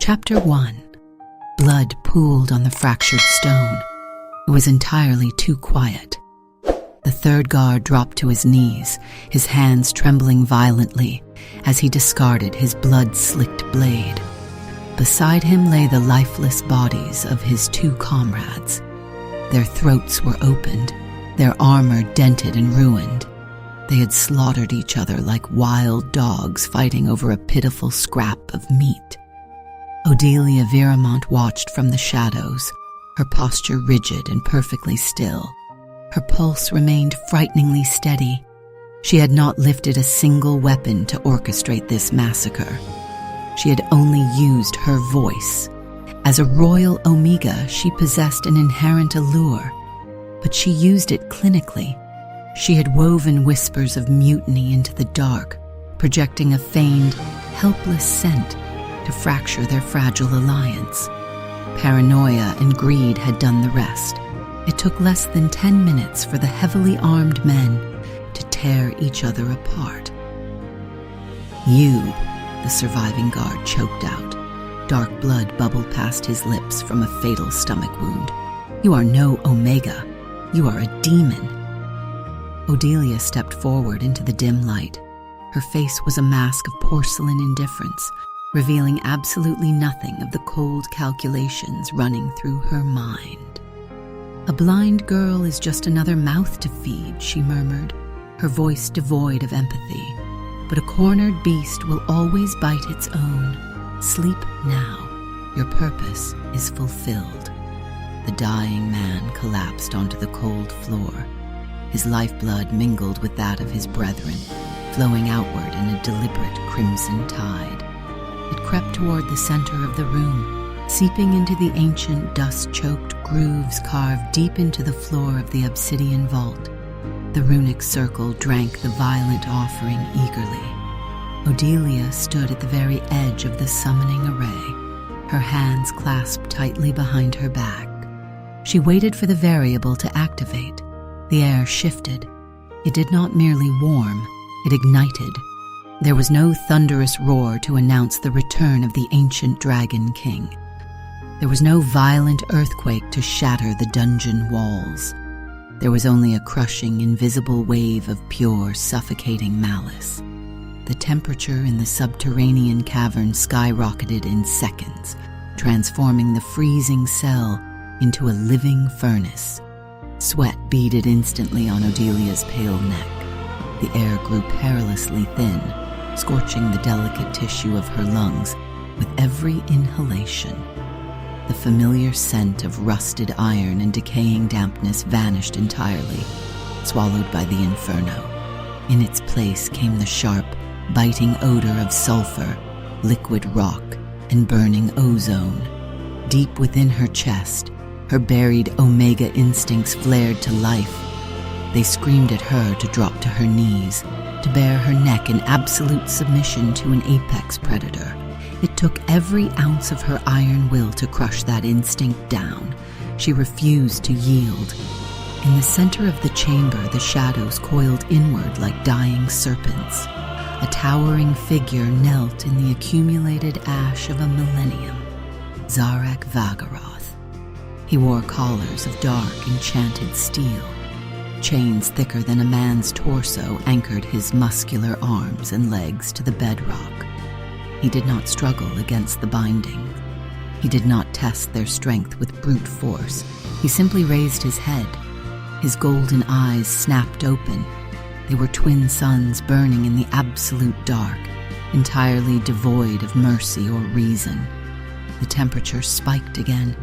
Chapter 1. Blood pooled on the fractured stone. It was entirely too quiet. The third guard dropped to his knees, his hands trembling violently as he discarded his blood-slicked blade. Beside him lay the lifeless bodies of his two comrades. Their throats were opened, their armor dented and ruined. They had slaughtered each other like wild dogs fighting over a pitiful scrap of meat. Odelia Viremont watched from the shadows, her posture rigid and perfectly still. Her pulse remained frighteningly steady. She had not lifted a single weapon to orchestrate this massacre. She had only used her voice. As a royal Omega, she possessed an inherent allure, but she used it clinically. She had woven whispers of mutiny into the dark, projecting a feigned, helpless scent to fracture their fragile alliance. Paranoia and greed had done the rest. It took less than 10 minutes for the heavily armed men to tear each other apart. "You," the surviving guard choked out. Dark blood bubbled past his lips from a fatal stomach wound. "You are no Omega. You are a demon." Odelia stepped forward into the dim light. Her face was a mask of porcelain indifference, revealing absolutely nothing of the cold calculations running through her mind. "A blind girl is just another mouth to feed," she murmured, her voice devoid of empathy. "But a cornered beast will always bite its own. Sleep now. Your purpose is fulfilled." The dying man collapsed onto the cold floor. His lifeblood mingled with that of his brethren, flowing outward in a deliberate crimson tide. It crept toward the center of the room, seeping into the ancient dust-choked grooves carved deep into the floor of the obsidian vault. The runic circle drank the violent offering eagerly. Odelia stood at the very edge of the summoning array, her hands clasped tightly behind her back. She waited for the variable to activate. The air shifted. It did not merely warm, it ignited. There was no thunderous roar to announce the return of the ancient Dragon King. There was no violent earthquake to shatter the dungeon walls. There was only a crushing, invisible wave of pure, suffocating malice. The temperature in the subterranean cavern skyrocketed in seconds, transforming the freezing cell into a living furnace. Sweat beaded instantly on Odelia's pale neck. The air grew perilously thin, scorching the delicate tissue of her lungs with every inhalation. The familiar scent of rusted iron and decaying dampness vanished entirely, swallowed by the inferno. In its place came the sharp, biting odor of sulfur, liquid rock, and burning ozone. Deep within her chest, her buried Omega instincts flared to life. They screamed at her to drop to her knees, to bare her neck in absolute submission to an apex predator. It took every ounce of her iron will to crush that instinct down. She refused to yield. In the center of the chamber, the shadows coiled inward like dying serpents. A towering figure knelt in the accumulated ash of a millennium. Zarek Vhagaroth. He wore collars of dark, enchanted steel. Chains thicker than a man's torso anchored his muscular arms and legs to the bedrock. He did not struggle against the binding. He did not test their strength with brute force. He simply raised his head. His golden eyes snapped open. They were twin suns burning in the absolute dark, entirely devoid of mercy or reason. The temperature spiked again,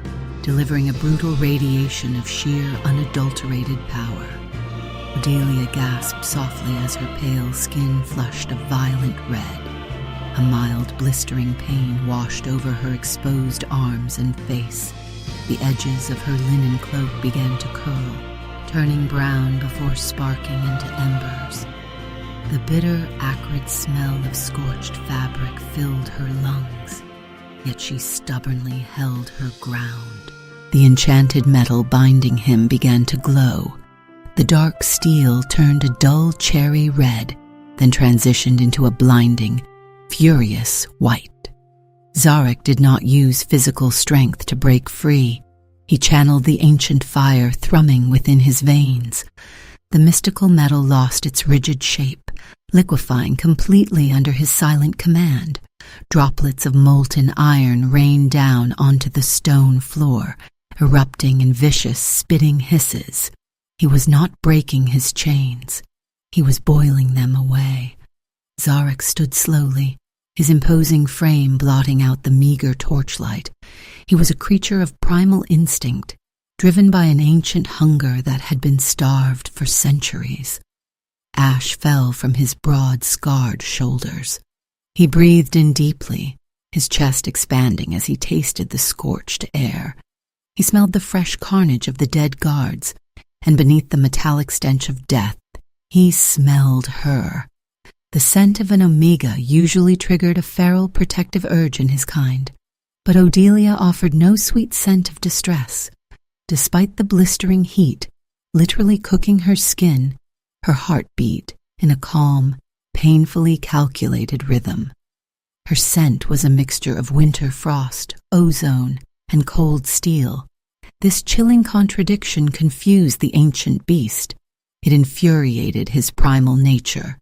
delivering a brutal radiation of sheer, unadulterated power. Odelia gasped softly as her pale skin flushed a violent red. A mild, blistering pain washed over her exposed arms and face. The edges of her linen cloak began to curl, turning brown before sparking into embers. The bitter, acrid smell of scorched fabric filled her lungs, yet she stubbornly held her ground. The enchanted metal binding him began to glow. The dark steel turned a dull cherry red, then transitioned into a blinding, furious white. Zarek did not use physical strength to break free. He channeled the ancient fire thrumming within his veins. The mystical metal lost its rigid shape, liquefying completely under his silent command. Droplets of molten iron rained down onto the stone floor, erupting in vicious, spitting hisses. He was not breaking his chains. He was boiling them away. Zarek stood slowly, his imposing frame blotting out the meager torchlight. He was a creature of primal instinct, driven by an ancient hunger that had been starved for centuries. Ash fell from his broad, scarred shoulders. He breathed in deeply, his chest expanding as he tasted the scorched air. He smelled the fresh carnage of the dead guards, and beneath the metallic stench of death, he smelled her. The scent of an Omega usually triggered a feral protective urge in his kind, but Odelia offered no sweet scent of distress. Despite the blistering heat, literally cooking her skin, her heart beat in a calm, painfully calculated rhythm. Her scent was a mixture of winter frost, ozone, and cold steel. This chilling contradiction confused the ancient beast. It infuriated his primal nature.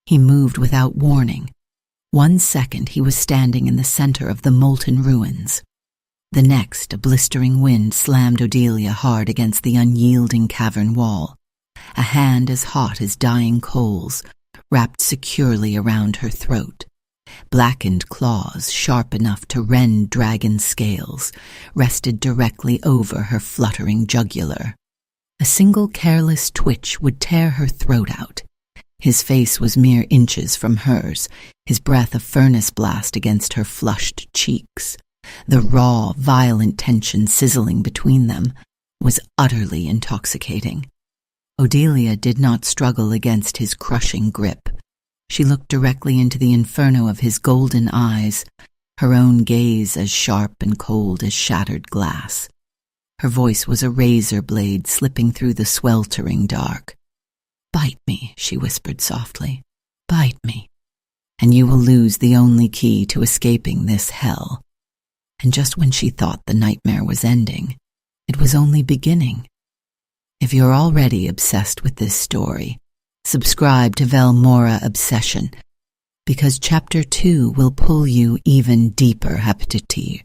He moved without warning. 1 second he was standing in the center of the molten ruins. The next, a blistering wind slammed Odelia hard against the unyielding cavern wall. A hand as hot as dying coals, wrapped securely around her throat. Blackened claws, sharp enough to rend dragon scales, rested directly over her fluttering jugular. A single careless twitch would tear her throat out. His face was mere inches from hers, his breath a furnace blast against her flushed cheeks. The raw, violent tension sizzling between them was utterly intoxicating. Odelia did not struggle against his crushing grip. She looked directly into the inferno of his golden eyes, her own gaze as sharp and cold as shattered glass. Her voice was a razor blade slipping through the sweltering dark. "Bite me," she whispered softly. "Bite me, and you will lose the only key to escaping this hell." And just when she thought the nightmare was ending, it was only beginning. If you're already obsessed with this story, subscribe to Velmora Obsession, because Chapter 2 will pull you even deeper heptiti.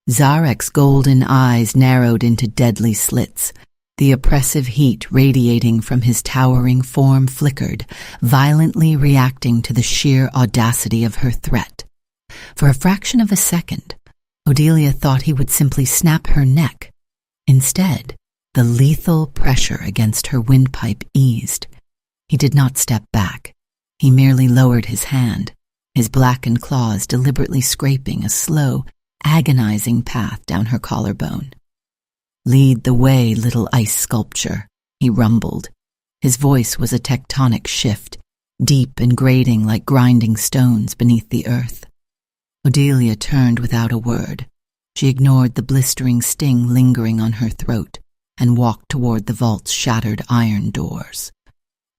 Zarek's golden eyes narrowed into deadly slits. The oppressive heat radiating from his towering form flickered, violently reacting to the sheer audacity of her threat. For a fraction of a second, Odelia thought he would simply snap her neck. Instead, the lethal pressure against her windpipe eased. He did not step back. He merely lowered his hand, his blackened claws deliberately scraping a slow, agonizing path down her collarbone. "Lead the way, little ice sculpture," he rumbled. His voice was a tectonic shift, deep and grating like grinding stones beneath the earth. Odelia turned without a word. She ignored the blistering sting lingering on her throat and walked toward the vault's shattered iron doors.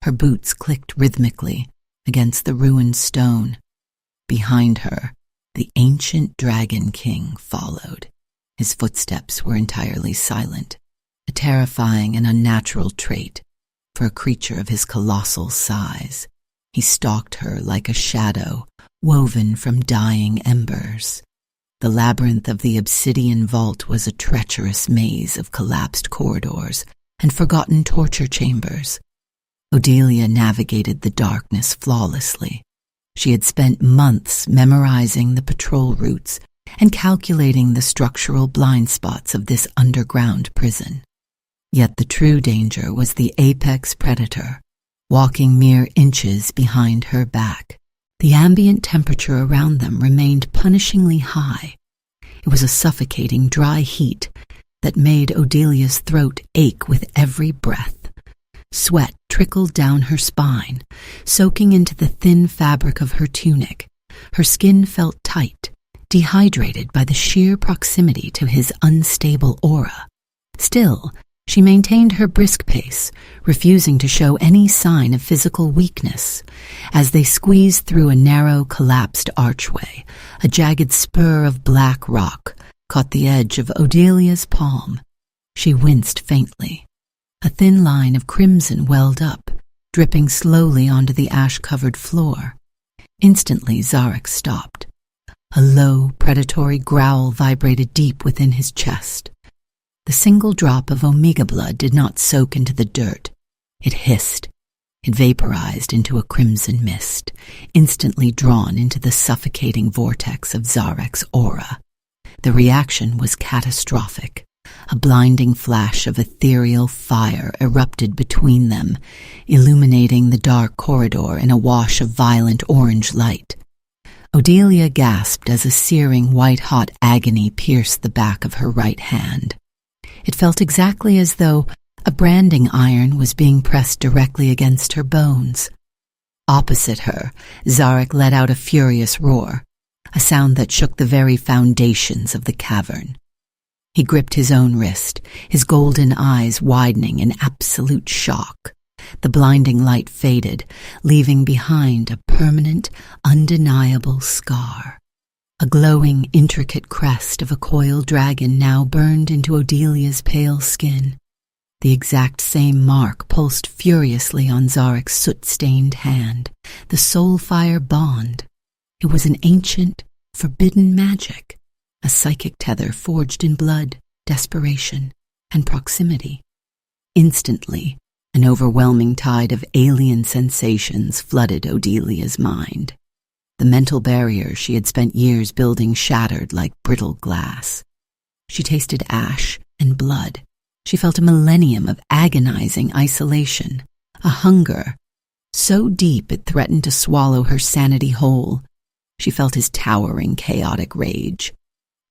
Her boots clicked rhythmically against the ruined stone. Behind her, the ancient Dragon King followed. His footsteps were entirely silent, a terrifying and unnatural trait for a creature of his colossal size. He stalked her like a shadow woven from dying embers. The labyrinth of the obsidian vault was a treacherous maze of collapsed corridors and forgotten torture chambers. Odelia navigated the darkness flawlessly. She had spent months memorizing the patrol routes and calculating the structural blind spots of this underground prison. Yet the true danger was the apex predator, walking mere inches behind her back. The ambient temperature around them remained punishingly high. It was a suffocating, dry heat that made Odelia's throat ache with every breath. Sweat trickled down her spine, soaking into the thin fabric of her tunic. Her skin felt tight, dehydrated by the sheer proximity to his unstable aura. Still, She maintained her brisk pace, refusing to show any sign of physical weakness. As they squeezed through a narrow, collapsed archway, a jagged spur of black rock caught the edge of Odelia's palm. She winced faintly. A thin line of crimson welled up, dripping slowly onto the ash-covered floor. Instantly, Zarek stopped. A low, predatory growl vibrated deep within his chest. The single drop of Omega blood did not soak into the dirt. It hissed. It vaporized into a crimson mist, instantly drawn into the suffocating vortex of Zarek's aura. The reaction was catastrophic. A blinding flash of ethereal fire erupted between them, illuminating the dark corridor in a wash of violent orange light. Odelia gasped as a searing white-hot agony pierced the back of her right hand. It felt exactly as though a branding iron was being pressed directly against her bones. Opposite her, Zarek let out a furious roar, a sound that shook the very foundations of the cavern. He gripped his own wrist, his golden eyes widening in absolute shock. The blinding light faded, leaving behind a permanent, undeniable scar. A glowing, intricate crest of a coiled dragon now burned into Odelia's pale skin. The exact same mark pulsed furiously on Zarek's soot-stained hand, the soulfire bond. It was an ancient, forbidden magic, a psychic tether forged in blood, desperation, and proximity. Instantly, an overwhelming tide of alien sensations flooded Odelia's mind. The mental barrier she had spent years building shattered like brittle glass. She tasted ash and blood. She felt a millennium of agonizing isolation, a hunger so deep it threatened to swallow her sanity whole. She felt his towering, chaotic rage.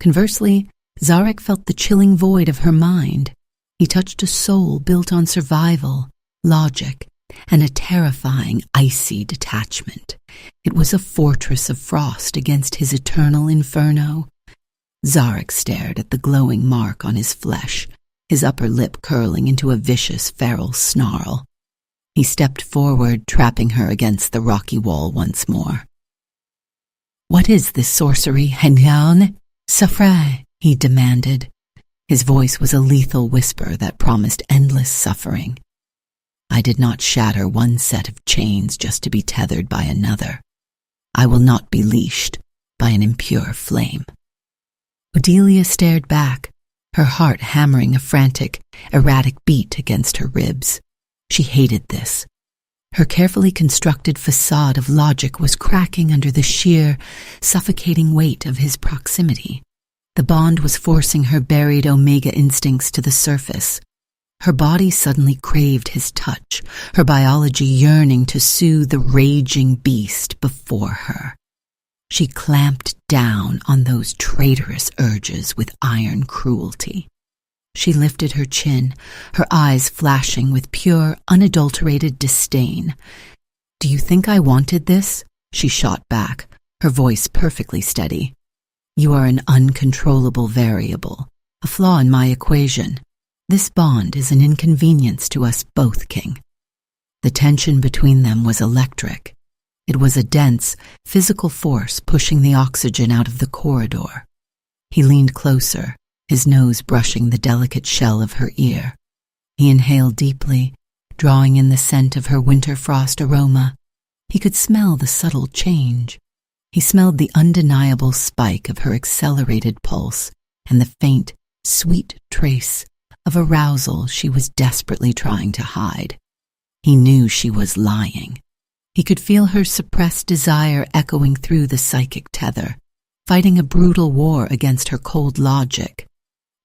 Conversely, Zarek felt the chilling void of her mind. He touched a soul built on survival, logic, and a terrifying, icy detachment. It was a fortress of frost against his eternal inferno. Zarek stared at the glowing mark on his flesh, his upper lip curling into a vicious, feral snarl. He stepped forward, trapping her against the rocky wall once more. "What is this sorcery, Henyan? Safrai," he demanded. His voice was a lethal whisper that promised endless suffering. "I did not shatter one set of chains just to be tethered by another. I will not be leashed by an impure flame." Odelia stared back, her heart hammering a frantic, erratic beat against her ribs. She hated this. Her carefully constructed facade of logic was cracking under the sheer, suffocating weight of his proximity. The bond was forcing her buried Omega instincts to the surface. Her body suddenly craved his touch, her biology yearning to soothe the raging beast before her. She clamped down on those traitorous urges with iron cruelty. She lifted her chin, her eyes flashing with pure, unadulterated disdain. "Do you think I wanted this?" she shot back, her voice perfectly steady. "You are an uncontrollable variable, a flaw in my equation. This bond is an inconvenience to us both, King." The tension between them was electric. It was a dense, physical force pushing the oxygen out of the corridor. He leaned closer, his nose brushing the delicate shell of her ear. He inhaled deeply, drawing in the scent of her winter frost aroma. He could smell the subtle change. He smelled the undeniable spike of her accelerated pulse and the faint, sweet trace of arousal she was desperately trying to hide. He knew she was lying. He could feel her suppressed desire echoing through the psychic tether, fighting a brutal war against her cold logic.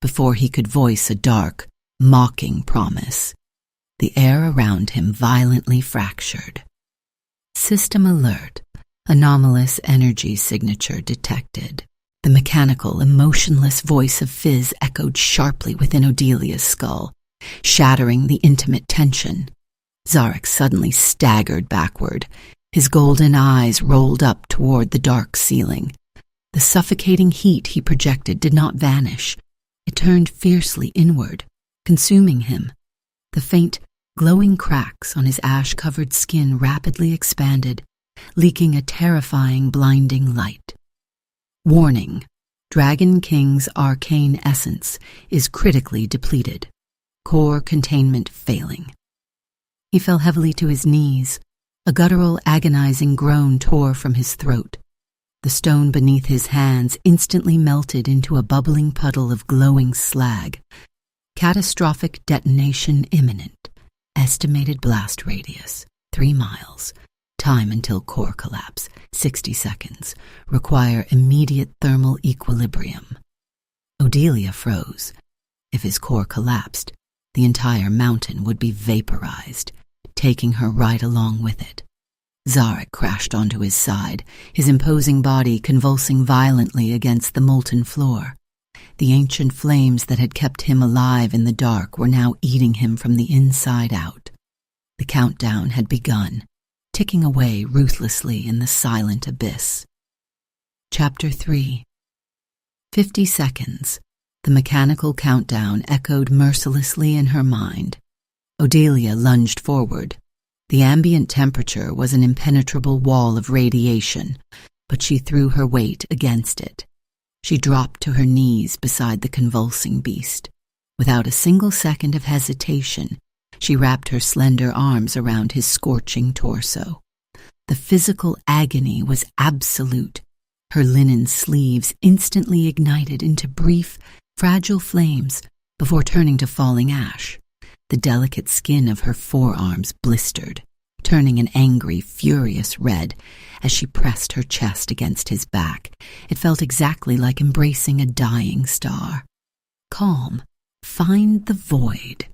Before he could voice a dark, mocking promise, the air around him violently fractured. System alert. Anomalous energy signature detected. The mechanical, emotionless voice of Fizz echoed sharply within Odelia's skull, shattering the intimate tension. Zarek suddenly staggered backward, his golden eyes rolled up toward the dark ceiling. The suffocating heat he projected did not vanish. It turned fiercely inward, consuming him. The faint, glowing cracks on his ash-covered skin rapidly expanded, leaking a terrifying, blinding light. Warning: Dragon King's arcane essence is critically depleted. Core containment failing. He fell heavily to his knees. A guttural, agonizing groan tore from his throat. The stone beneath his hands instantly melted into a bubbling puddle of glowing slag. Catastrophic detonation imminent. Estimated blast radius, 3 miles. Time until core collapse, 60 seconds. Require immediate thermal equilibrium. Odelia froze. If his core collapsed, the entire mountain would be vaporized, taking her right along with it. Zarek crashed onto his side, his imposing body convulsing violently against the molten floor. The ancient flames that had kept him alive in the dark were now eating him from the inside out. The countdown had begun, ticking away ruthlessly in the silent abyss. Chapter 3. 50 seconds. The mechanical countdown echoed mercilessly in her mind. Odelia lunged forward. The ambient temperature was an impenetrable wall of radiation, but she threw her weight against it. She dropped to her knees beside the convulsing beast. Without a single second of hesitation, she wrapped her slender arms around his scorching torso. The physical agony was absolute. Her linen sleeves instantly ignited into brief, fragile flames before turning to falling ash. The delicate skin of her forearms blistered, turning an angry, furious red as she pressed her chest against his back. It felt exactly like embracing a dying star. Calm. Find the void.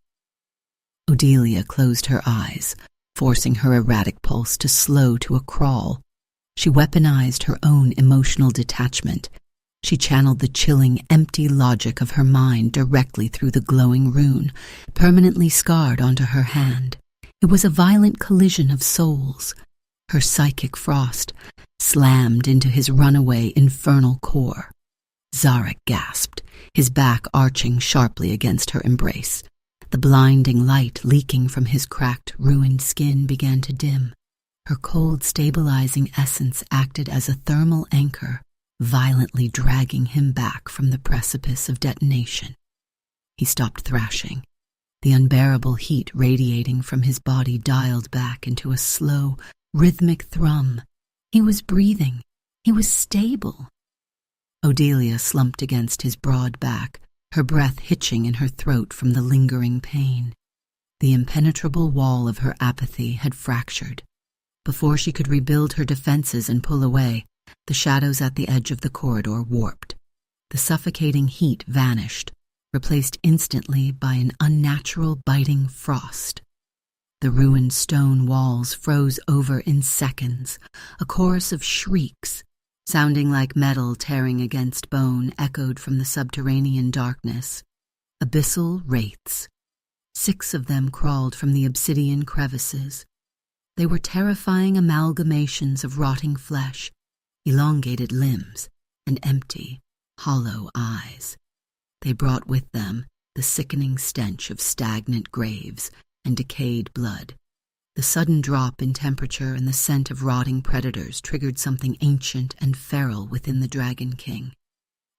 Odelia closed her eyes, forcing her erratic pulse to slow to a crawl. She weaponized her own emotional detachment. She channeled the chilling, empty logic of her mind directly through the glowing rune, permanently scarred onto her hand. It was a violent collision of souls. Her psychic frost slammed into his runaway infernal core. Zarek gasped, his back arching sharply against her embrace. The blinding light leaking from his cracked, ruined skin began to dim. Her cold, stabilizing essence acted as a thermal anchor, violently dragging him back from the precipice of detonation. He stopped thrashing. The unbearable heat radiating from his body dialed back into a slow, rhythmic thrum. He was breathing. He was stable. Odelia slumped against his broad back, her breath hitching in her throat from the lingering pain. The impenetrable wall of her apathy had fractured. Before she could rebuild her defenses and pull away, the shadows at the edge of the corridor warped. The suffocating heat vanished, replaced instantly by an unnatural biting frost. The ruined stone walls froze over in seconds. A chorus of shrieks, sounding like metal tearing against bone, echoed from the subterranean darkness. Abyssal wraiths. 6 of them crawled from the obsidian crevices. They were terrifying amalgamations of rotting flesh, elongated limbs, and empty, hollow eyes. They brought with them the sickening stench of stagnant graves and decayed blood. The sudden drop in temperature and the scent of rotting predators triggered something ancient and feral within the Dragon King.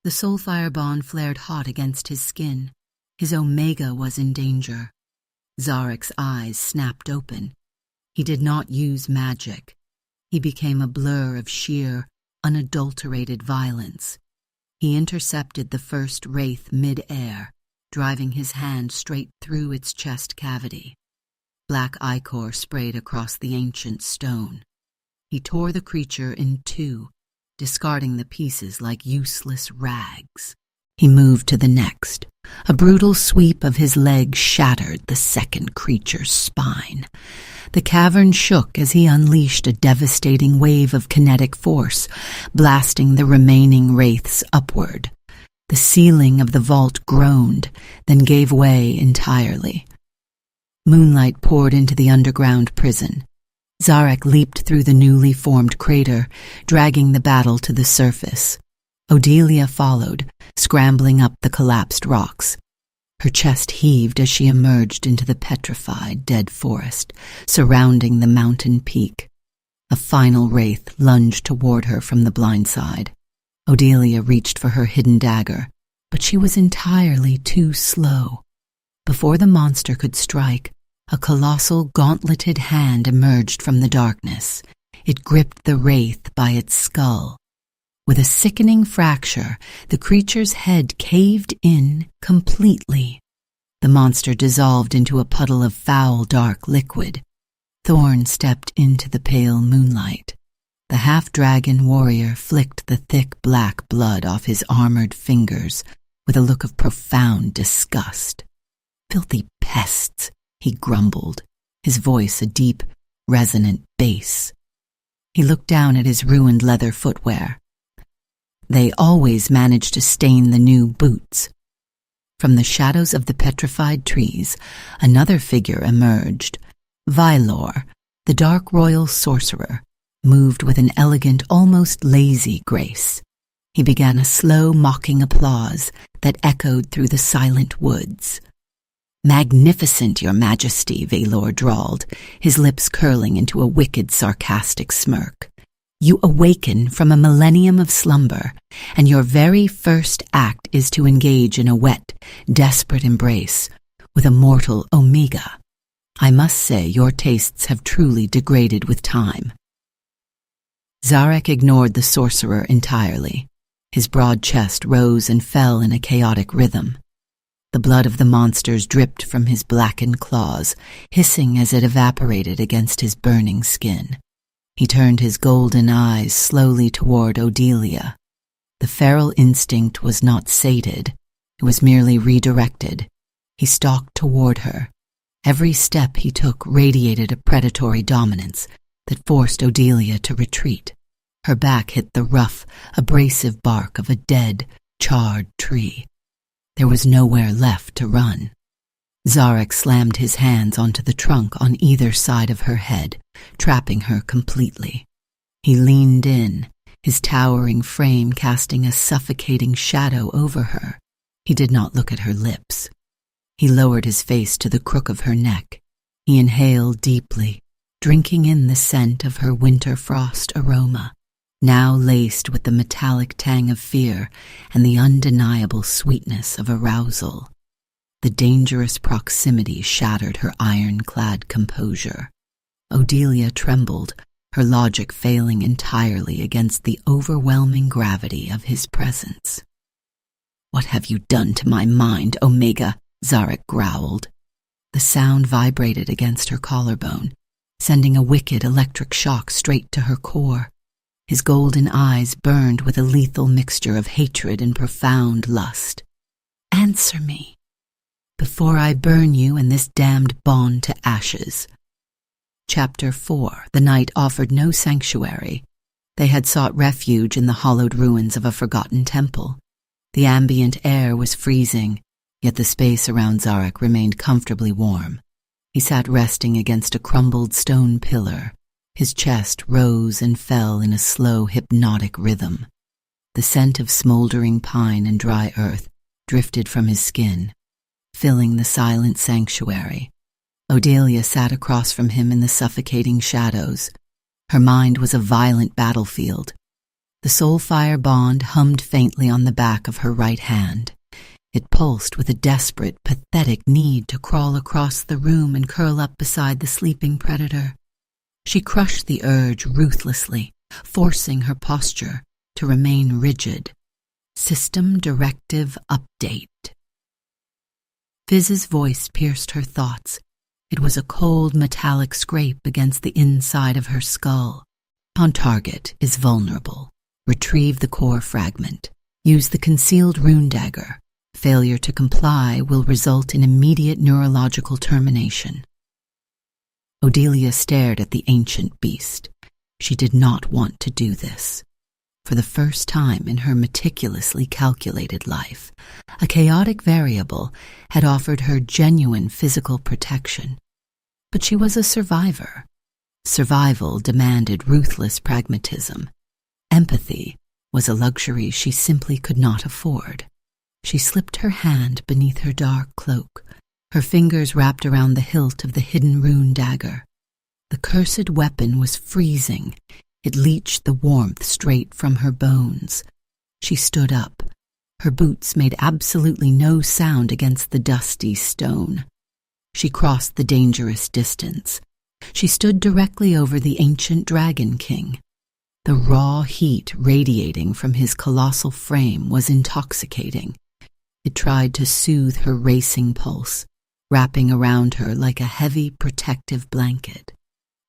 The soulfire bond flared hot against his skin. His Omega was in danger. Zarek's eyes snapped open. He did not use magic. He became a blur of sheer, unadulterated violence. He intercepted the first wraith mid-air, driving his hand straight through its chest cavity. Black ichor sprayed across the ancient stone. He tore the creature in 2, discarding the pieces like useless rags. He moved to the next. A brutal sweep of his leg shattered the second creature's spine. The cavern shook as he unleashed a devastating wave of kinetic force, blasting the remaining wraiths upward. The ceiling of the vault groaned, then gave way entirely. Moonlight poured into the underground prison. Zarek leaped through the newly formed crater, dragging the battle to the surface. Odelia followed, scrambling up the collapsed rocks. Her chest heaved as she emerged into the petrified, dead forest surrounding the mountain peak. A final wraith lunged toward her from the blind side. Odelia reached for her hidden dagger, but she was entirely too slow. Before the monster could strike, a colossal gauntleted hand emerged from the darkness. It gripped the wraith by its skull. With a sickening fracture, the creature's head caved in completely. The monster dissolved into a puddle of foul, dark liquid. Thorn stepped into the pale moonlight. The half-dragon warrior flicked the thick black blood off his armored fingers with a look of profound disgust. "Filthy pests," he grumbled, his voice a deep, resonant bass. He looked down at his ruined leather footwear. They always managed to stain the new boots. From the shadows of the petrified trees, another figure emerged. Vylor, the dark royal sorcerer, moved with an elegant, almost lazy grace. He began a slow, mocking applause that echoed through the silent woods. "Magnificent, your majesty," Vylor drawled, his lips curling into a wicked, sarcastic smirk. "You awaken from a millennium of slumber, and your very first act is to engage in a wet, desperate embrace with a mortal Omega. I must say your tastes have truly degraded with time." Zarek ignored the sorcerer entirely. His broad chest rose and fell in a chaotic rhythm. The blood of the monsters dripped from his blackened claws, hissing as it evaporated against his burning skin. He turned his golden eyes slowly toward Odelia. The feral instinct was not sated, it was merely redirected. He stalked toward her. Every step he took radiated a predatory dominance that forced Odelia to retreat. Her back hit the rough, abrasive bark of a dead, charred tree. There was nowhere left to run. Zarek slammed his hands onto the trunk on either side of her head, trapping her completely. He leaned in, his towering frame casting a suffocating shadow over her. He did not look at her lips. He lowered his face to the crook of her neck. He inhaled deeply, drinking in the scent of her winter frost aroma, now laced with the metallic tang of fear and the undeniable sweetness of arousal. The dangerous proximity shattered her iron-clad composure. Odelia trembled, her logic failing entirely against the overwhelming gravity of his presence. "What have you done to my mind, Omega?" Zarek growled. The sound vibrated against her collarbone, sending a wicked electric shock straight to her core. His golden eyes burned with a lethal mixture of hatred and profound lust. "Answer me, before I burn you and this damned bond to ashes." Chapter 4. The night offered no sanctuary. They had sought refuge in the hollowed ruins of a forgotten temple. The ambient air was freezing, yet the space around Zarek remained comfortably warm. He sat resting against a crumbled stone pillar. His chest rose and fell in a slow, hypnotic rhythm. The scent of smoldering pine and dry earth drifted from his skin, filling the silent sanctuary. Odelia sat across from him in the suffocating shadows. Her mind was a violent battlefield. The soulfire bond hummed faintly on the back of her right hand. It pulsed with a desperate, pathetic need to crawl across the room and curl up beside the sleeping predator. She crushed the urge ruthlessly, forcing her posture to remain rigid. System Directive Update. Fiz's voice pierced her thoughts. It was a cold metallic scrape against the inside of her skull. "On target is vulnerable. Retrieve the core fragment. Use the concealed rune dagger. Failure to comply will result in immediate neurological termination." Odelia stared at the ancient beast. She did not want to do this. For the first time in her meticulously calculated life, a chaotic variable had offered her genuine physical protection. But she was a survivor. Survival demanded ruthless pragmatism. Empathy was a luxury she simply could not afford. She slipped her hand beneath her dark cloak, her fingers wrapped around the hilt of the hidden rune dagger. The cursed weapon was freezing. It leached the warmth straight from her bones. She stood up. Her boots made absolutely no sound against the dusty stone. She crossed the dangerous distance. She stood directly over the ancient Dragon King. The raw heat radiating from his colossal frame was intoxicating. It tried to soothe her racing pulse, wrapping around her like a heavy protective blanket.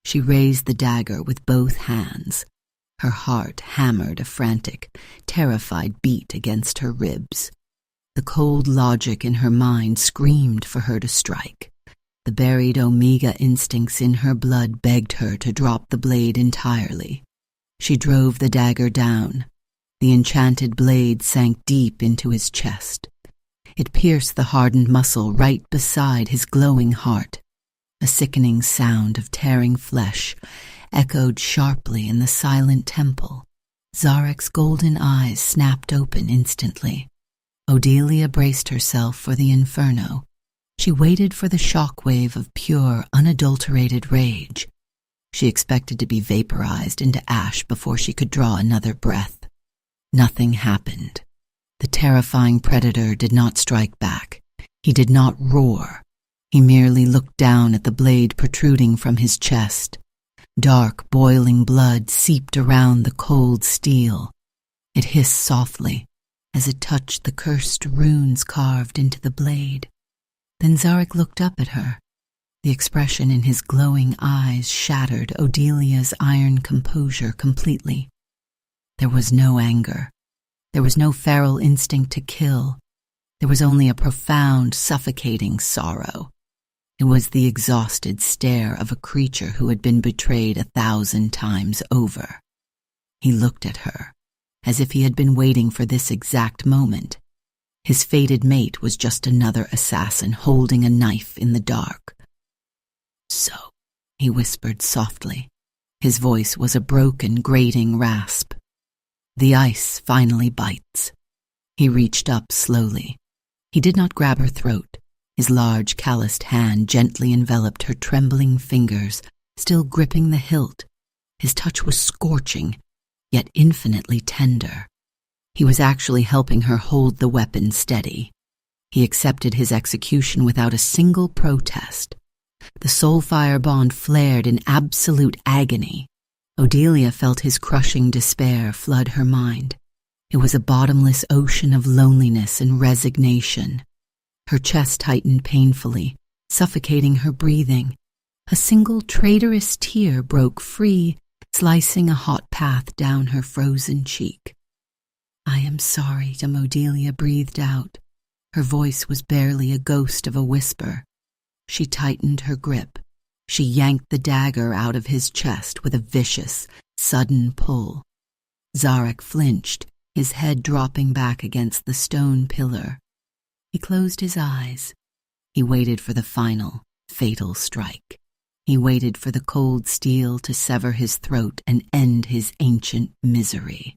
She raised the dagger with both hands. Her heart hammered a frantic, terrified beat against her ribs. The cold logic in her mind screamed for her to strike. The buried Omega instincts in her blood begged her to drop the blade entirely. She drove the dagger down. The enchanted blade sank deep into his chest. It pierced the hardened muscle right beside his glowing heart. A sickening sound of tearing flesh echoed sharply in the silent temple. Zarek's golden eyes snapped open instantly. Odelia braced herself for the inferno. She waited for the shockwave of pure, unadulterated rage. She expected to be vaporized into ash before she could draw another breath. Nothing happened. The terrifying predator did not strike back. He did not roar. He merely looked down at the blade protruding from his chest. Dark, boiling blood seeped around the cold steel. It hissed softly as it touched the cursed runes carved into the blade. Then Zarek looked up at her. The expression in his glowing eyes shattered Odelia's iron composure completely. There was no anger. There was no feral instinct to kill. There was only a profound, suffocating sorrow. It was the exhausted stare of a creature who had been betrayed 1,000 times over. He looked at her, as if he had been waiting for this exact moment. His fated mate was just another assassin holding a knife in the dark. "So," he whispered softly. His voice was a broken, grating rasp. "The ice finally bites." He reached up slowly. He did not grab her throat. His large, calloused hand gently enveloped her trembling fingers, still gripping the hilt. His touch was scorching, yet infinitely tender. He was actually helping her hold the weapon steady. He accepted his execution without a single protest. The soulfire bond flared in absolute agony. Odelia felt his crushing despair flood her mind. It was a bottomless ocean of loneliness and resignation. Her chest tightened painfully, suffocating her breathing. A single traitorous tear broke free, slicing a hot path down her frozen cheek. "I am sorry," Odelia breathed out. Her voice was barely a ghost of a whisper. She tightened her grip. She yanked the dagger out of his chest with a vicious, sudden pull. Zarek flinched, his head dropping back against the stone pillar. He closed his eyes. He waited for the final, fatal strike. He waited for the cold steel to sever his throat and end his ancient misery.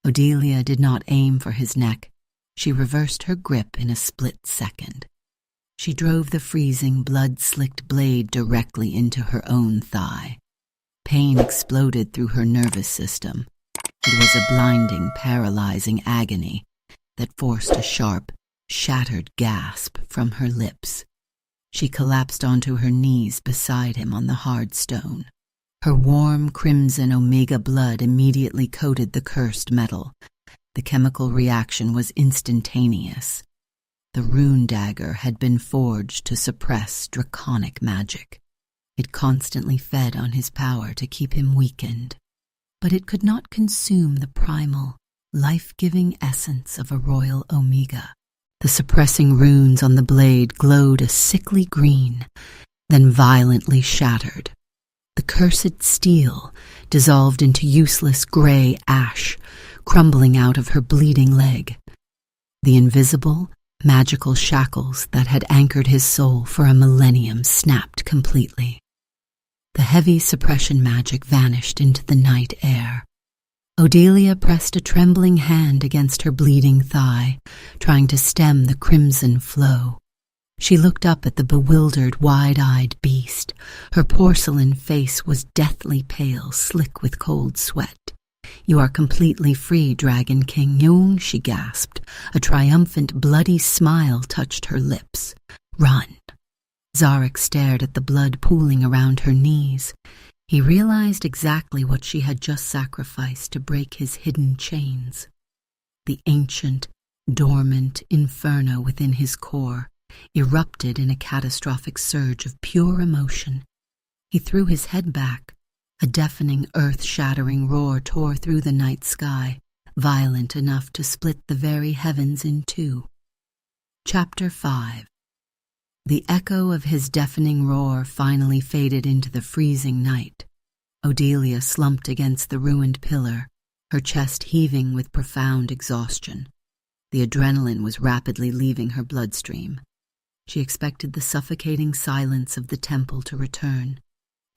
Odelia did not aim for his neck. She reversed her grip in a split second. She drove the freezing, blood-slicked blade directly into her own thigh. Pain exploded through her nervous system. It was a blinding, paralyzing agony that forced a sharp, shattered gasp from her lips. She collapsed onto her knees beside him on the hard stone. Her warm, crimson Omega blood immediately coated the cursed metal. The chemical reaction was instantaneous. The rune dagger had been forged to suppress draconic magic. It constantly fed on his power to keep him weakened. But it could not consume the primal, life-giving essence of a royal Omega. The suppressing runes on the blade glowed a sickly green, then violently shattered. The cursed steel dissolved into useless gray ash, crumbling out of her bleeding leg. The invisible, magical shackles that had anchored his soul for a millennium snapped completely. The heavy suppression magic vanished into the night air. Odelia pressed a trembling hand against her bleeding thigh, trying to stem the crimson flow. She looked up at the bewildered, wide-eyed beast. Her porcelain face was deathly pale, slick with cold sweat. "You are completely free, Dragon King Jung," she gasped. A triumphant, bloody smile touched her lips. "Run." Zarek stared at the blood pooling around her knees. He realized exactly what she had just sacrificed to break his hidden chains. The ancient, dormant inferno within his core erupted in a catastrophic surge of pure emotion. He threw his head back. A deafening, earth-shattering roar tore through the night sky, violent enough to split the very heavens in two. Chapter 5. The echo of his deafening roar finally faded into the freezing night. Odelia slumped against the ruined pillar, her chest heaving with profound exhaustion. The adrenaline was rapidly leaving her bloodstream. She expected the suffocating silence of the temple to return.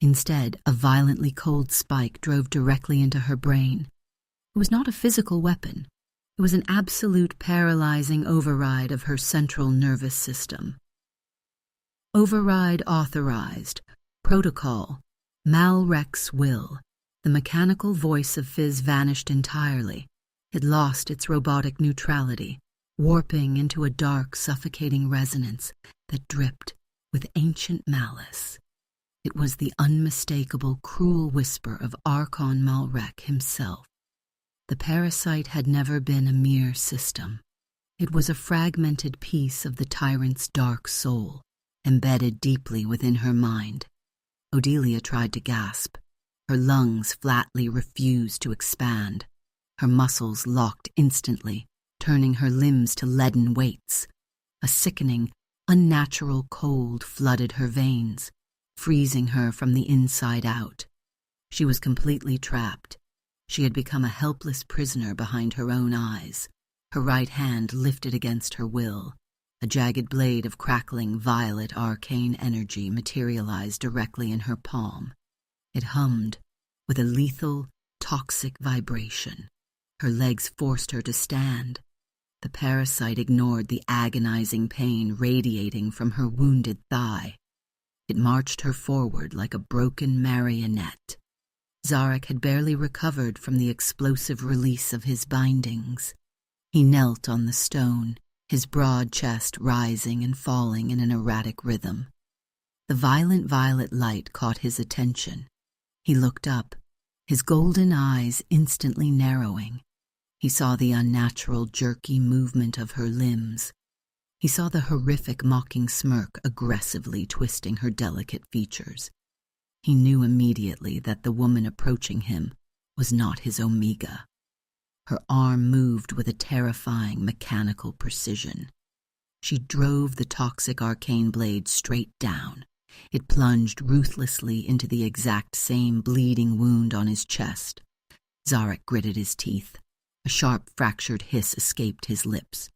Instead, a violently cold spike drove directly into her brain. It was not a physical weapon. It was an absolute paralyzing override of her central nervous system. Override authorized. Protocol. Malrex will. The mechanical voice of Fizz vanished entirely. It lost its robotic neutrality, warping into a dark, suffocating resonance that dripped with ancient malice. It was the unmistakable, cruel whisper of Archon Malrek himself. The parasite had never been a mere system. It was a fragmented piece of the tyrant's dark soul, embedded deeply within her mind. Odelia tried to gasp. Her lungs flatly refused to expand. Her muscles locked instantly, turning her limbs to leaden weights. A sickening, unnatural cold flooded her veins, freezing her from the inside out. She was completely trapped. She had become a helpless prisoner behind her own eyes, her right hand lifted against her will. A jagged blade of crackling violet arcane energy materialized directly in her palm. It hummed with a lethal, toxic vibration. Her legs forced her to stand. The parasite ignored the agonizing pain radiating from her wounded thigh. It marched her forward like a broken marionette. Zarek had barely recovered from the explosive release of his bindings. He knelt on the stone, his broad chest rising and falling in an erratic rhythm. The violent violet light caught his attention. He looked up, his golden eyes instantly narrowing. He saw the unnatural, jerky movement of her limbs. He saw the horrific, mocking smirk aggressively twisting her delicate features. He knew immediately that the woman approaching him was not his Omega. Her arm moved with a terrifying, mechanical precision. She drove the toxic arcane blade straight down. It plunged ruthlessly into the exact same bleeding wound on his chest. Zarek gritted his teeth. A sharp, fractured hiss escaped his lips.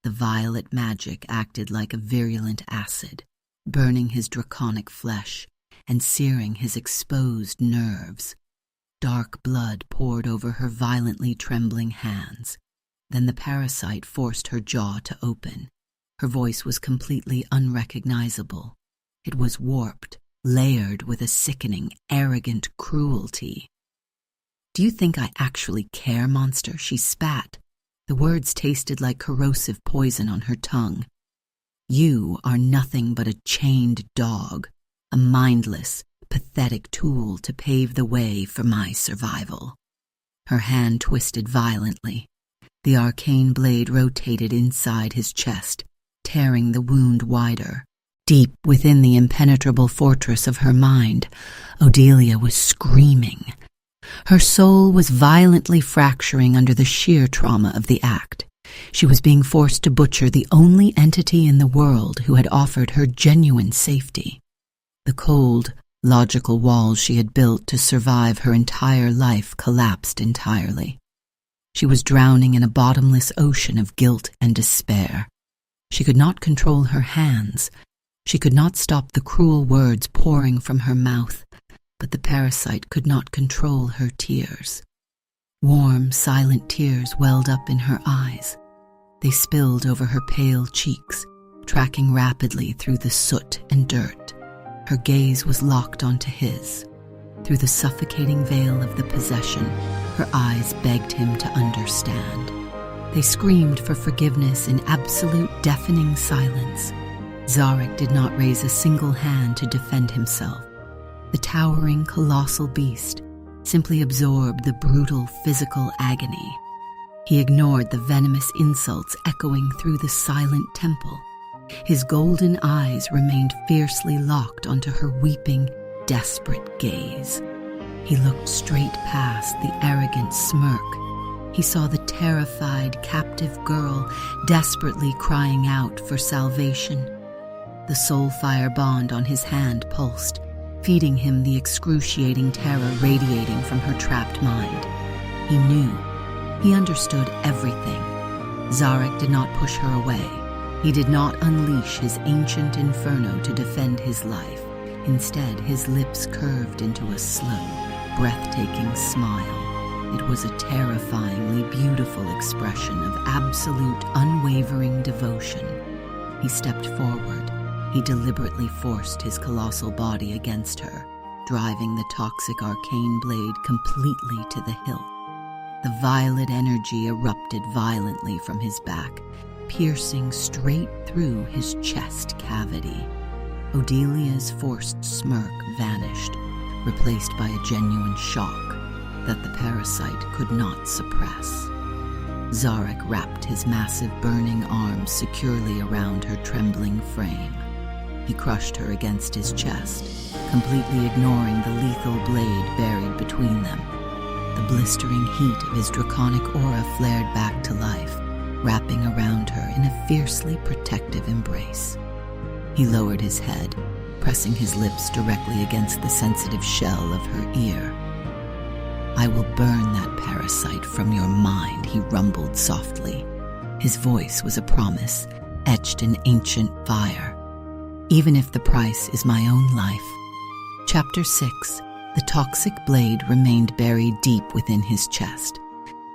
The violet magic acted like a virulent acid, burning his draconic flesh and searing his exposed nerves. Dark blood poured over her violently trembling hands. Then the parasite forced her jaw to open. Her voice was completely unrecognizable. It was warped, layered with a sickening, arrogant cruelty. "Do you think I actually care, monster?" she spat. The words tasted like corrosive poison on her tongue. "You are nothing but a chained dog, a mindless, pathetic tool to pave the way for my survival." Her hand twisted violently. The arcane blade rotated inside his chest, tearing the wound wider. Deep within the impenetrable fortress of her mind, Odelia was screaming. Her soul was violently fracturing under the sheer trauma of the act. She was being forced to butcher the only entity in the world who had offered her genuine safety. The cold, logical walls she had built to survive her entire life collapsed entirely. She was drowning in a bottomless ocean of guilt and despair. She could not control her hands. She could not stop the cruel words pouring from her mouth, but the parasite could not control her tears. Warm, silent tears welled up in her eyes. They spilled over her pale cheeks, tracking rapidly through the soot and dirt. Her gaze was locked onto his. Through the suffocating veil of the possession, her eyes begged him to understand. They screamed for forgiveness in absolute deafening silence. Zarek did not raise a single hand to defend himself. The towering, colossal beast simply absorbed the brutal physical agony. He ignored the venomous insults echoing through the silent temple. His golden eyes remained fiercely locked onto her weeping, desperate gaze. He looked straight past the arrogant smirk. He saw the terrified, captive girl desperately crying out for salvation. The soulfire bond on his hand pulsed, feeding him the excruciating terror radiating from her trapped mind. He knew. He understood everything. Zarek did not push her away. He did not unleash his ancient inferno to defend his life. Instead, his lips curved into a slow, breathtaking smile. It was a terrifyingly beautiful expression of absolute, unwavering devotion. He stepped forward. He deliberately forced his colossal body against her, driving the toxic arcane blade completely to the hilt. The violet energy erupted violently from his back, piercing straight through his chest cavity. Odelia's forced smirk vanished, replaced by a genuine shock that the parasite could not suppress. Zarek wrapped his massive burning arms securely around her trembling frame. He crushed her against his chest, completely ignoring the lethal blade buried between them. The blistering heat of his draconic aura flared back to life, wrapping around her in a fiercely protective embrace. He lowered his head, pressing his lips directly against the sensitive shell of her ear. "I will burn that parasite from your mind," he rumbled softly. His voice was a promise, etched in ancient fire. "Even if the price is my own life." Chapter 6. The toxic blade remained buried deep within his chest.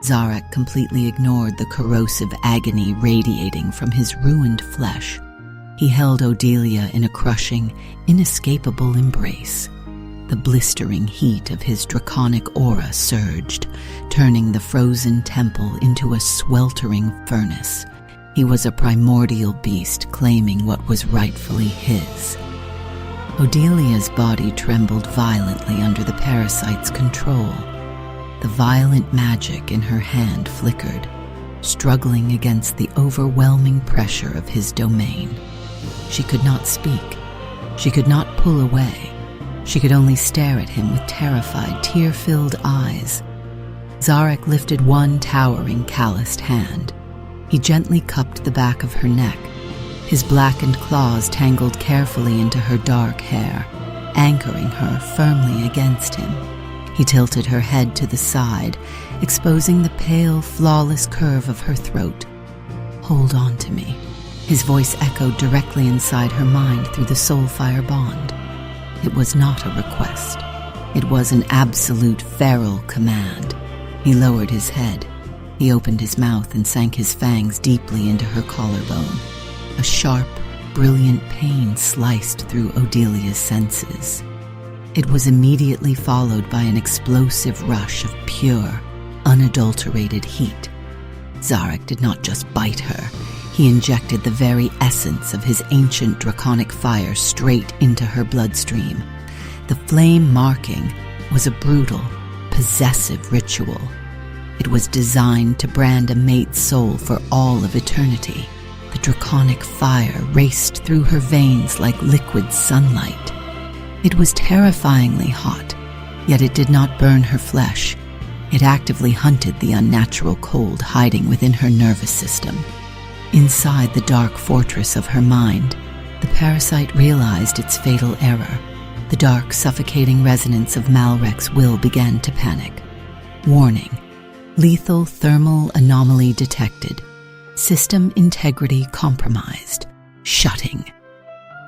Zarek completely ignored the corrosive agony radiating from his ruined flesh. He held Odelia in a crushing, inescapable embrace. The blistering heat of his draconic aura surged, turning the frozen temple into a sweltering furnace. He was a primordial beast claiming what was rightfully his. Odelia's body trembled violently under the parasite's control. The violent magic in her hand flickered, struggling against the overwhelming pressure of his domain. She could not speak. She could not pull away. She could only stare at him with terrified, tear-filled eyes. Zarek lifted one towering, calloused hand. He gently cupped the back of her neck. His blackened claws tangled carefully into her dark hair, anchoring her firmly against him. He tilted her head to the side, exposing the pale, flawless curve of her throat. "Hold on to me." His voice echoed directly inside her mind through the soulfire bond. It was not a request. It was an absolute feral command. He lowered his head. He opened his mouth and sank his fangs deeply into her collarbone. A sharp, brilliant pain sliced through Odelia's senses. It was immediately followed by an explosive rush of pure, unadulterated heat. Zarek did not just bite her. He injected the very essence of his ancient draconic fire straight into her bloodstream. The flame marking was a brutal, possessive ritual. It was designed to brand a mate's soul for all of eternity. The draconic fire raced through her veins like liquid sunlight. It was terrifyingly hot, yet it did not burn her flesh. It actively hunted the unnatural cold hiding within her nervous system. Inside the dark fortress of her mind, the parasite realized its fatal error. The dark, suffocating resonance of Malrek's will began to panic. Warning: lethal thermal anomaly detected. System integrity compromised. Shutting.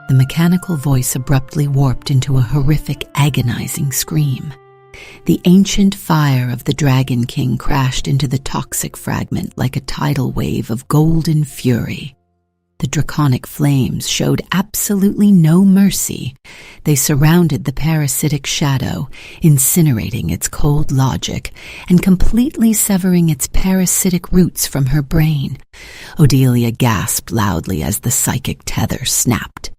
The mechanical voice abruptly warped into a horrific, agonizing scream. The ancient fire of the Dragon King crashed into the toxic fragment like a tidal wave of golden fury. The draconic flames showed absolutely no mercy. They surrounded the parasitic shadow, incinerating its cold logic and completely severing its parasitic roots from her brain. Odelia gasped loudly as the psychic tether snapped.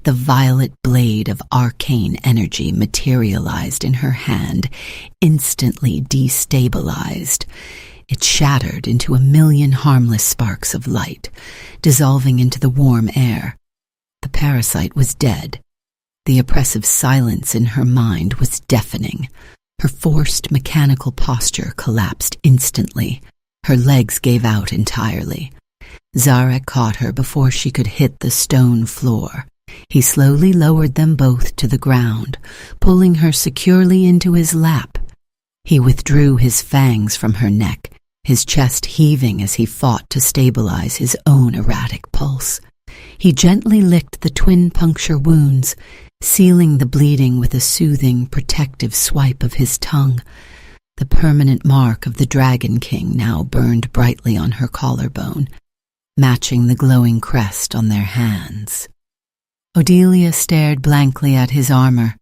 The violet blade of arcane energy materialized in her hand, instantly destabilized. It shattered into a million harmless sparks of light, dissolving into the warm air. The parasite was dead. The oppressive silence in her mind was deafening. Her forced mechanical posture collapsed instantly. Her legs gave out entirely. Zarek caught her before she could hit the stone floor. He slowly lowered them both to the ground, pulling her securely into his lap. He withdrew his fangs from her neck, his chest heaving as he fought to stabilize his own erratic pulse. He gently licked the twin puncture wounds, sealing the bleeding with a soothing, protective swipe of his tongue. The permanent mark of the Dragon King now burned brightly on her collarbone, matching the glowing crest on their hands. Odelia stared blankly at his armor.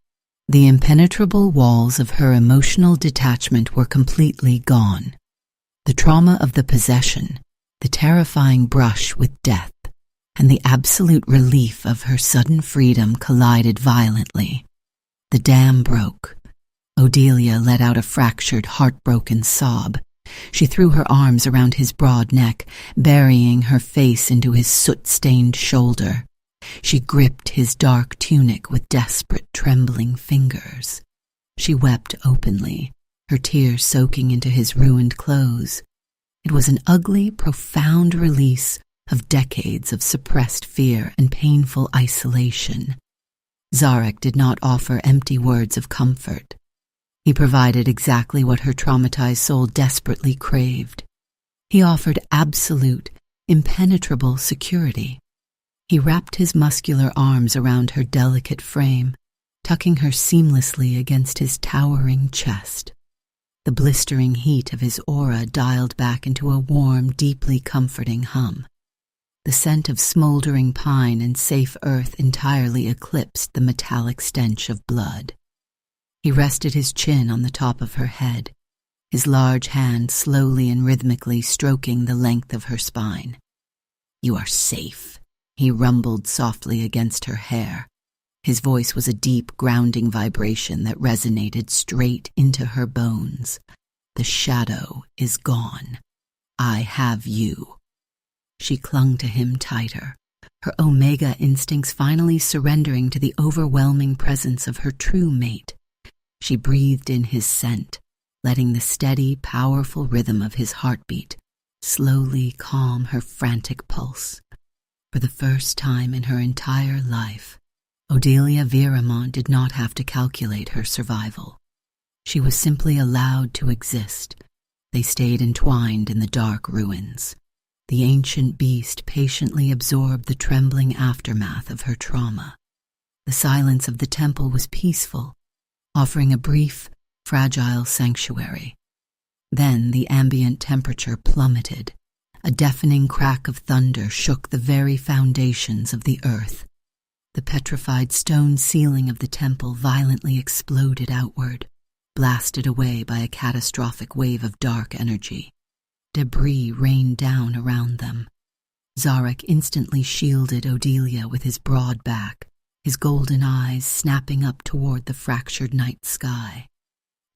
The impenetrable walls of her emotional detachment were completely gone. The trauma of the possession, the terrifying brush with death, and the absolute relief of her sudden freedom collided violently. The dam broke. Odelia let out a fractured, heartbroken sob. She threw her arms around his broad neck, burying her face into his soot-stained shoulder. She gripped his dark tunic with desperate, trembling fingers. She wept openly, her tears soaking into his ruined clothes. It was an ugly, profound release of decades of suppressed fear and painful isolation. Zarek did not offer empty words of comfort. He provided exactly what her traumatized soul desperately craved. He offered absolute, impenetrable security. He wrapped his muscular arms around her delicate frame, tucking her seamlessly against his towering chest. The blistering heat of his aura dialed back into a warm, deeply comforting hum. The scent of smoldering pine and safe earth entirely eclipsed the metallic stench of blood. He rested his chin on the top of her head, his large hand slowly and rhythmically stroking the length of her spine. "You are safe," he rumbled softly against her hair. His voice was a deep, grounding vibration that resonated straight into her bones. "The shadow is gone. I have you." She clung to him tighter, her omega instincts finally surrendering to the overwhelming presence of her true mate. She breathed in his scent, letting the steady, powerful rhythm of his heartbeat slowly calm her frantic pulse. For the first time in her entire life, Odelia Viremont did not have to calculate her survival. She was simply allowed to exist. They stayed entwined in the dark ruins. The ancient beast patiently absorbed the trembling aftermath of her trauma. The silence of the temple was peaceful, offering a brief, fragile sanctuary. Then the ambient temperature plummeted. A deafening crack of thunder shook the very foundations of the earth. The petrified stone ceiling of the temple violently exploded outward, blasted away by a catastrophic wave of dark energy. Debris rained down around them. Zarek instantly shielded Odelia with his broad back, his golden eyes snapping up toward the fractured night sky.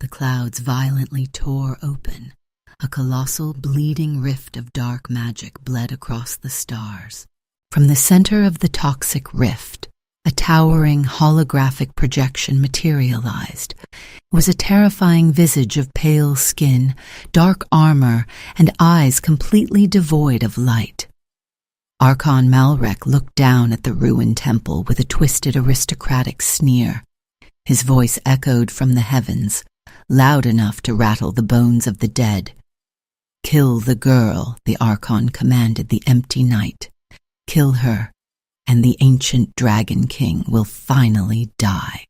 The clouds violently tore open. A colossal, bleeding rift of dark magic bled across the stars. From the center of the toxic rift, a towering holographic projection materialized. It was a terrifying visage of pale skin, dark armor, and eyes completely devoid of light. Archon Malrek looked down at the ruined temple with a twisted aristocratic sneer. His voice echoed from the heavens, loud enough to rattle the bones of the dead. "Kill the girl," the Archon commanded the empty night. "Kill her, and the ancient Dragon King will finally die."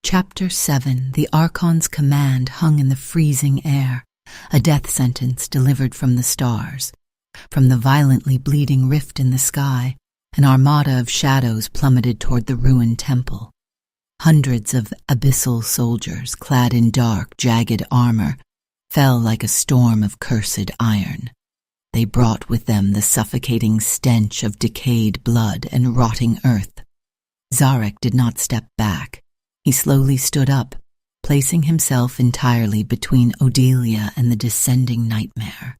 Chapter 7. The Archon's command hung in the freezing air, a death sentence delivered from the stars. From the violently bleeding rift in the sky, an armada of shadows plummeted toward the ruined temple. Hundreds of abyssal soldiers, clad in dark, jagged armor, fell like a storm of cursed iron. They brought with them the suffocating stench of decayed blood and rotting earth. Zarek did not step back. He slowly stood up, placing himself entirely between Odelia and the descending nightmare.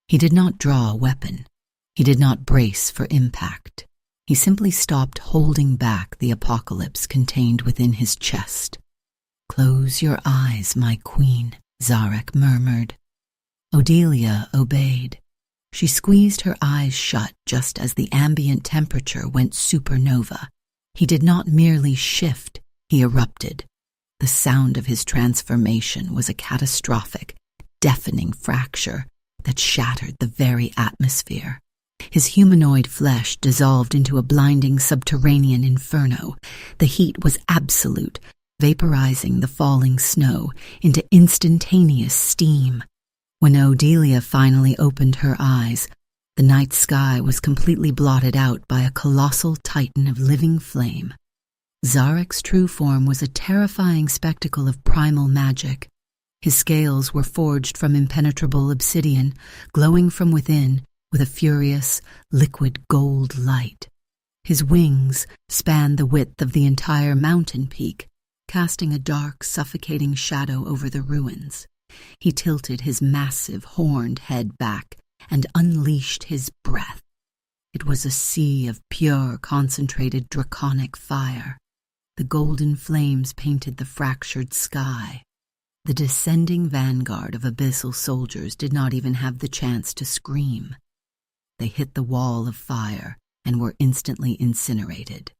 He did not draw a weapon. He did not brace for impact. He simply stopped holding back the apocalypse contained within his chest. "Close your eyes, my queen," Zarek murmured. Odelia obeyed. She squeezed her eyes shut just as the ambient temperature went supernova. He did not merely shift, he erupted. The sound of his transformation was a catastrophic, deafening fracture that shattered the very atmosphere. His humanoid flesh dissolved into a blinding subterranean inferno. The heat was absolute, vaporizing the falling snow into instantaneous steam. When Odelia finally opened her eyes, the night sky was completely blotted out by a colossal titan of living flame. Zarek's true form was a terrifying spectacle of primal magic. His scales were forged from impenetrable obsidian, glowing from within with a furious, liquid gold light. His wings spanned the width of the entire mountain peak, casting a dark, suffocating shadow over the ruins. He tilted his massive, horned head back and unleashed his breath. It was a sea of pure, concentrated draconic fire. The golden flames painted the fractured sky. The descending vanguard of abyssal soldiers did not even have the chance to scream. They hit the wall of fire and were instantly incinerated.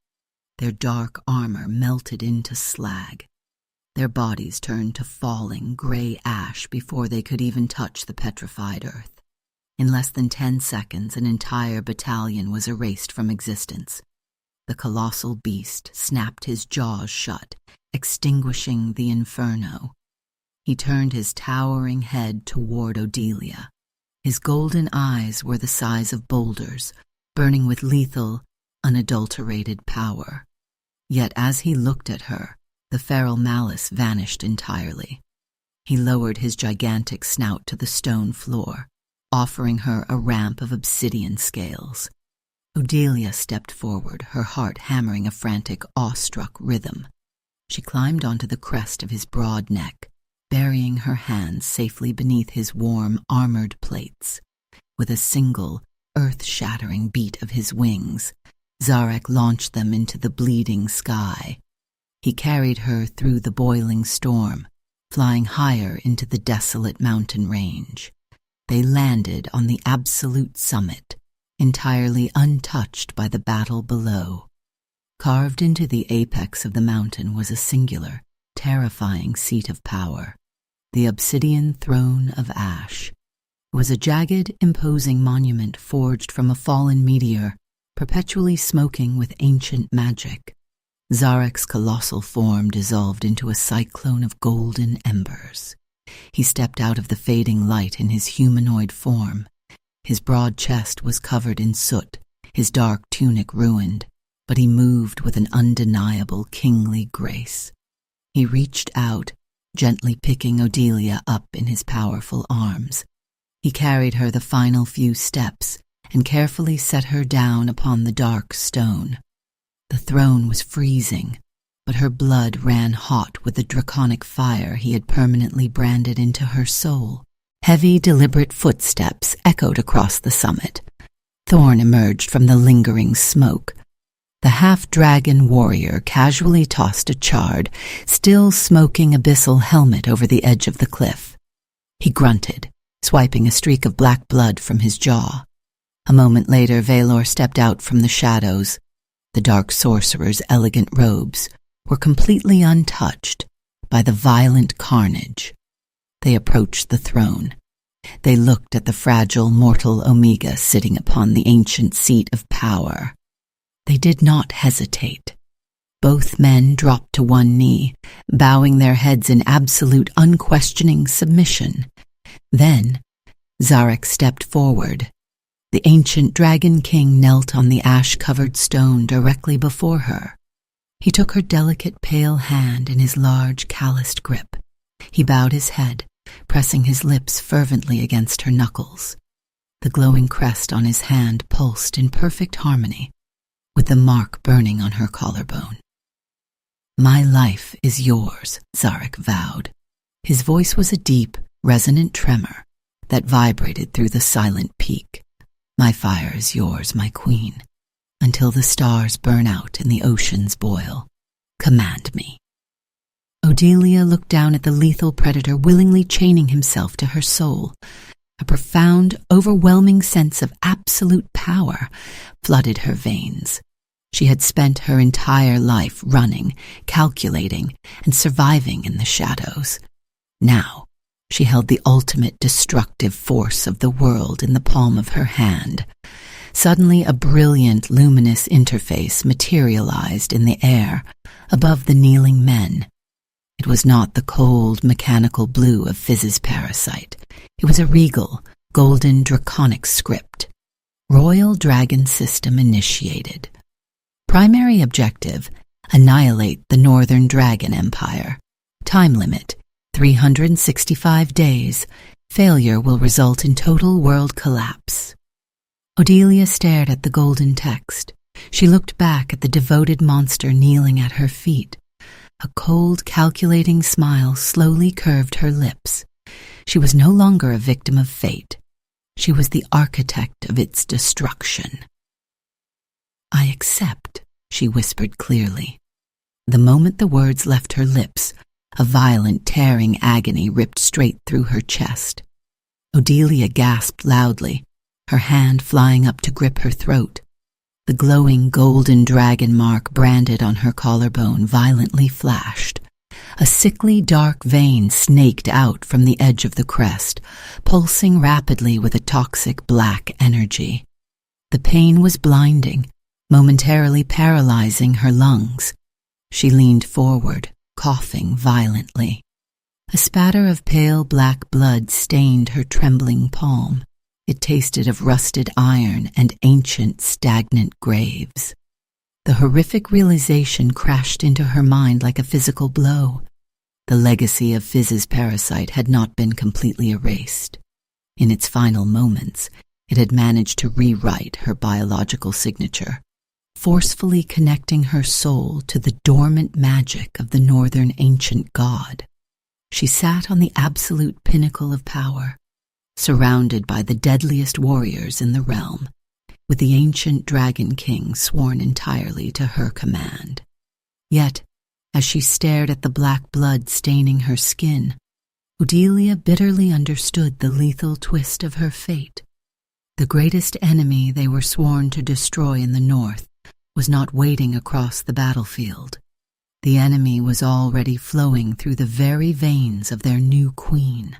Their dark armor melted into slag. Their bodies turned to falling gray ash before they could even touch the petrified earth. In less than 10 seconds, an entire battalion was erased from existence. The colossal beast snapped his jaws shut, extinguishing the inferno. He turned his towering head toward Odelia. His golden eyes were the size of boulders, burning with lethal, unadulterated power. Yet as he looked at her, the feral malice vanished entirely. He lowered his gigantic snout to the stone floor, offering her a ramp of obsidian scales. Odelia stepped forward, her heart hammering a frantic, awestruck rhythm. She climbed onto the crest of his broad neck, burying her hands safely beneath his warm, armored plates. With a single, earth-shattering beat of his wings, Zarek launched them into the bleeding sky. He carried her through the boiling storm, flying higher into the desolate mountain range. They landed on the absolute summit, entirely untouched by the battle below. Carved into the apex of the mountain was a singular, terrifying seat of power, the obsidian throne of ash. It was a jagged, imposing monument forged from a fallen meteor, perpetually smoking with ancient magic. Zarek's colossal form dissolved into a cyclone of golden embers. He stepped out of the fading light in his humanoid form. His broad chest was covered in soot, his dark tunic ruined, but he moved with an undeniable kingly grace. He reached out, gently picking Odelia up in his powerful arms. He carried her the final few steps and carefully set her down upon the dark stone. The throne was freezing, but her blood ran hot with the draconic fire he had permanently branded into her soul. Heavy, deliberate footsteps echoed across the summit. Thorn emerged from the lingering smoke. The half-dragon warrior casually tossed a charred, still smoking abyssal helmet over the edge of the cliff. He grunted, swiping a streak of black blood from his jaw. A moment later, Valor stepped out from the shadows. The dark sorcerer's elegant robes were completely untouched by the violent carnage. They approached the throne. They looked at the fragile mortal Omega sitting upon the ancient seat of power. They did not hesitate. Both men dropped to one knee, bowing their heads in absolute unquestioning submission. Then, Zarek stepped forward. The ancient dragon king knelt on the ash-covered stone directly before her. He took her delicate pale hand in his large calloused grip. He bowed his head, pressing his lips fervently against her knuckles. The glowing crest on his hand pulsed in perfect harmony, with the mark burning on her collarbone. "My life is yours," Zarek vowed. His voice was a deep, resonant tremor that vibrated through the silent peak. "My fire is yours, my queen, until the stars burn out and the oceans boil. Command me." Odelia looked down at the lethal predator willingly chaining himself to her soul. A profound, overwhelming sense of absolute power flooded her veins. She had spent her entire life running, calculating, and surviving in the shadows. Now, she held the ultimate destructive force of the world in the palm of her hand. Suddenly, a brilliant, luminous interface materialized in the air above the kneeling men. It was not the cold, mechanical blue of Fizz's parasite. It was a regal, golden, draconic script. Royal Dragon System initiated. Primary objective: annihilate the Northern Dragon Empire. Time limit: 365 days. Failure will result in total world collapse. Odelia stared at the golden text. She looked back at the devoted monster kneeling at her feet. A cold, calculating smile slowly curved her lips. She was no longer a victim of fate. She was the architect of its destruction. "I accept," she whispered clearly. The moment the words left her lips, a violent, tearing agony ripped straight through her chest. Odelia gasped loudly, her hand flying up to grip her throat. The glowing golden dragon mark branded on her collarbone violently flashed. A sickly dark vein snaked out from the edge of the crest, pulsing rapidly with a toxic black energy. The pain was blinding, momentarily paralyzing her lungs. She leaned forward, coughing violently. A spatter of pale black blood stained her trembling palm. It tasted of rusted iron and ancient, stagnant graves. The horrific realization crashed into her mind like a physical blow. The legacy of Fizz's parasite had not been completely erased. In its final moments, it had managed to rewrite her biological signature, forcefully connecting her soul to the dormant magic of the northern ancient god. She sat on the absolute pinnacle of power, surrounded by the deadliest warriors in the realm, with the ancient dragon king sworn entirely to her command. Yet, as she stared at the black blood staining her skin, Odelia bitterly understood the lethal twist of her fate. The greatest enemy they were sworn to destroy in the north was not waiting across the battlefield. The enemy was already flowing through the very veins of their new queen.